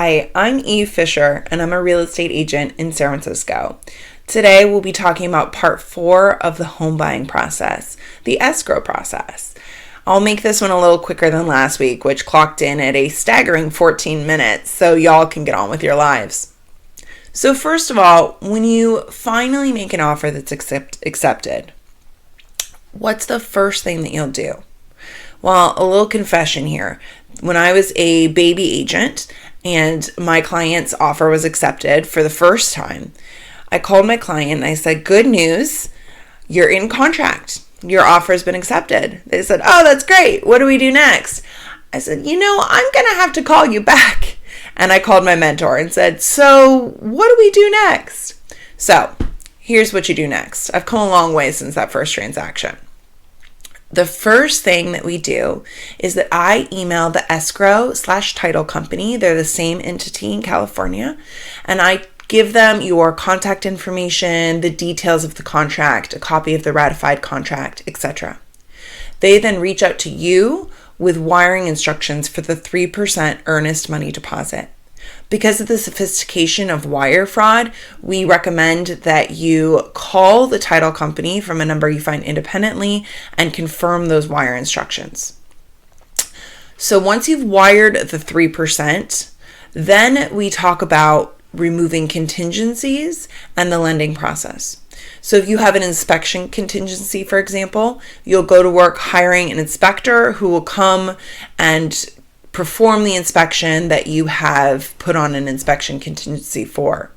Hi, I'm Eve Fisher, and I'm a real estate agent in San Francisco. Today, we'll be talking about part 4 of the home buying process, the escrow process. I'll make this one a little quicker than last week, which clocked in at a staggering 14 minutes, so y'all can get on with your lives. So first of all, when you finally make an offer that's accepted, what's the first thing that you'll do? Well, a little confession here. When I was a baby agent and my client's offer was accepted for the first time, I called my client and I said, "Good news, you're in contract. Your offer has been accepted." They said, "Oh, that's great. What do we do next?" I said, I'm going to have to call you back. And I called my mentor and said, "So what do we do next?" So here's what you do next. I've come a long way since that first transaction. The first thing that we do is that I email the escrow/title company. They're the same entity in California. And I give them your contact information, the details of the contract, a copy of the ratified contract, etc. They then reach out to you with wiring instructions for the 3% earnest money deposit. Because of the sophistication of wire fraud, we recommend that you call the title company from a number you find independently and confirm those wire instructions. So once you've wired the 3%, then we talk about removing contingencies and the lending process. So if you have an inspection contingency, for example, you'll go to work hiring an inspector who will come and perform the inspection that you have put on an inspection contingency for.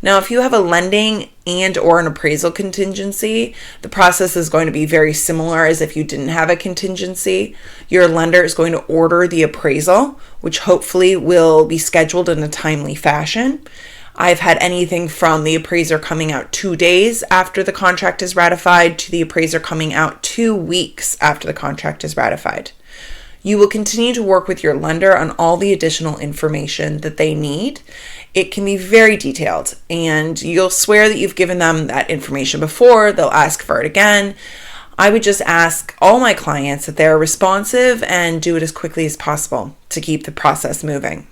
Now, if you have a lending and or an appraisal contingency, the process is going to be very similar as if you didn't have a contingency. Your lender is going to order the appraisal, which hopefully will be scheduled in a timely fashion. I've had anything from the appraiser coming out 2 days after the contract is ratified to the appraiser coming out 2 weeks after the contract is ratified. You will continue to work with your lender on all the additional information that they need. It can be very detailed, and you'll swear that you've given them that information before. They'll ask for it again. I would just ask all my clients that they're responsive and do it as quickly as possible to keep the process moving.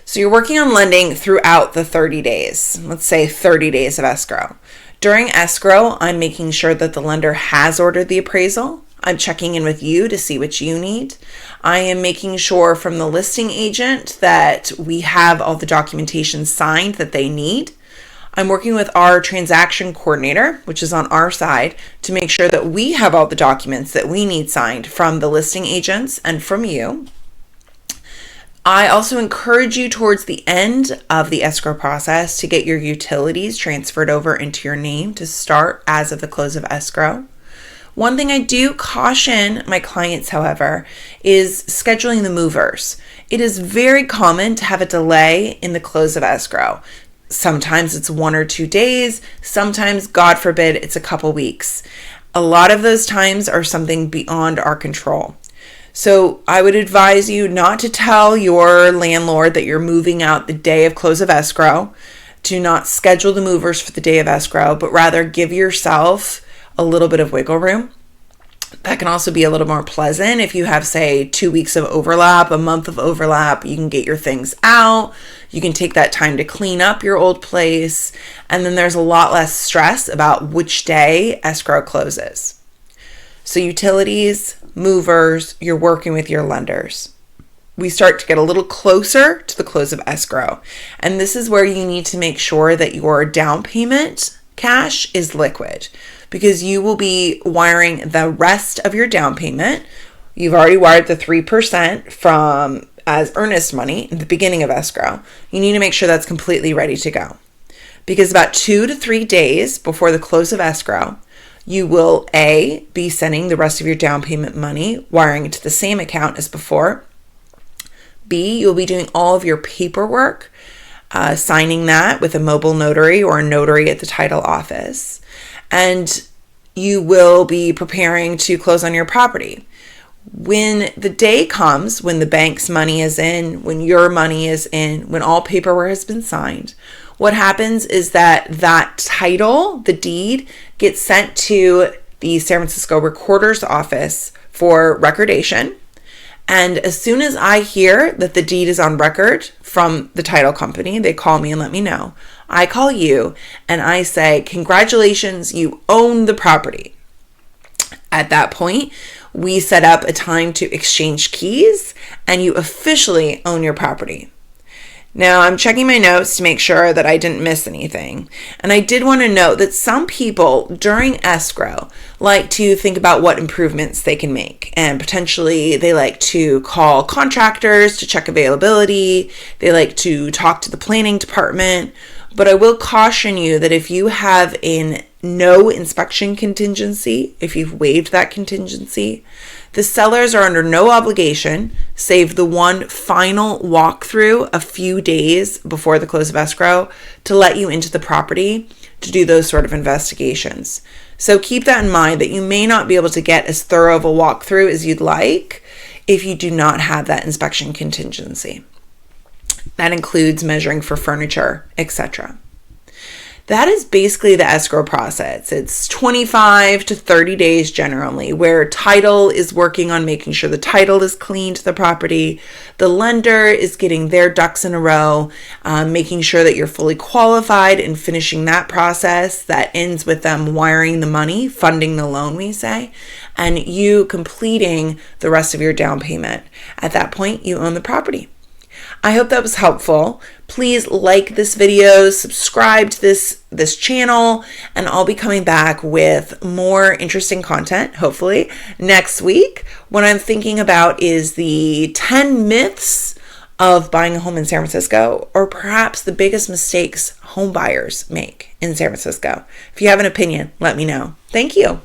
So you're working on lending throughout the 30 days, let's say 30 days of escrow. During escrow, I'm making sure that the lender has ordered the appraisal. I'm checking in with you to see what you need. I am making sure from the listing agent that we have all the documentation signed that they need. I'm working with our transaction coordinator, which is on our side, to make sure that we have all the documents that we need signed from the listing agents and from you. I also encourage you towards the end of the escrow process to get your utilities transferred over into your name to start as of the close of escrow. One thing I do caution my clients, however, is scheduling the movers. It is very common to have a delay in the close of escrow. Sometimes it's 1 or 2 days. Sometimes, God forbid, it's a couple weeks. A lot of those times are something beyond our control. So I would advise you not to tell your landlord that you're moving out the day of close of escrow. Do not schedule the movers for the day of escrow, but rather give yourself a little bit of wiggle room. That can also be a little more pleasant if you have, say, 2 weeks of overlap, a month of overlap. You can get your things out. You can take that time to clean up your old place. And then there's a lot less stress about which day escrow closes. So utilities, movers, you're working with your lenders. We start to get a little closer to the close of escrow. And this is where you need to make sure that your down payment cash is liquid, because you will be wiring the rest of your down payment. You've already wired the 3% from as earnest money in the beginning of escrow. You need to make sure that's completely ready to go, because about 2 to 3 days before the close of escrow, you will A, be sending the rest of your down payment money, wiring it to the same account as before. B, you'll be doing all of your paperwork, signing that with a mobile notary or a notary at the title office. And you will be preparing to close on your property. When the day comes, when the bank's money is in, when your money is in, when all paperwork has been signed, what happens is that title, the deed, gets sent to the San Francisco Recorder's Office for recordation. And as soon as I hear that the deed is on record from the title company, they call me and let me know. I call you and I say, congratulations, you own the property. At that point, we set up a time to exchange keys and you officially own your property. Now, I'm checking my notes to make sure that I didn't miss anything. And I did want to note that some people during escrow like to think about what improvements they can make. And potentially they like to call contractors to check availability. They like to talk to the planning department. But I will caution you that if you have a no inspection contingency, if you've waived that contingency, the sellers are under no obligation, save the one final walkthrough a few days before the close of escrow, to let you into the property to do those sort of investigations. So keep that in mind, that you may not be able to get as thorough of a walkthrough as you'd like if you do not have that inspection contingency. That includes measuring for furniture, etc. That is basically the escrow process. It's 25 to 30 days generally, where title is working on making sure the title is clean to the property. The lender is getting their ducks in a row, making sure that you're fully qualified and finishing that process. That ends with them wiring the money, funding the loan, we say, and you completing the rest of your down payment. At that point, you own the property. I hope that was helpful. Please like this video, subscribe to this channel, and I'll be coming back with more interesting content, hopefully, next week. What I'm thinking about is the 10 myths of buying a home in San Francisco, or perhaps the biggest mistakes home buyers make in San Francisco. If you have an opinion, let me know. Thank you.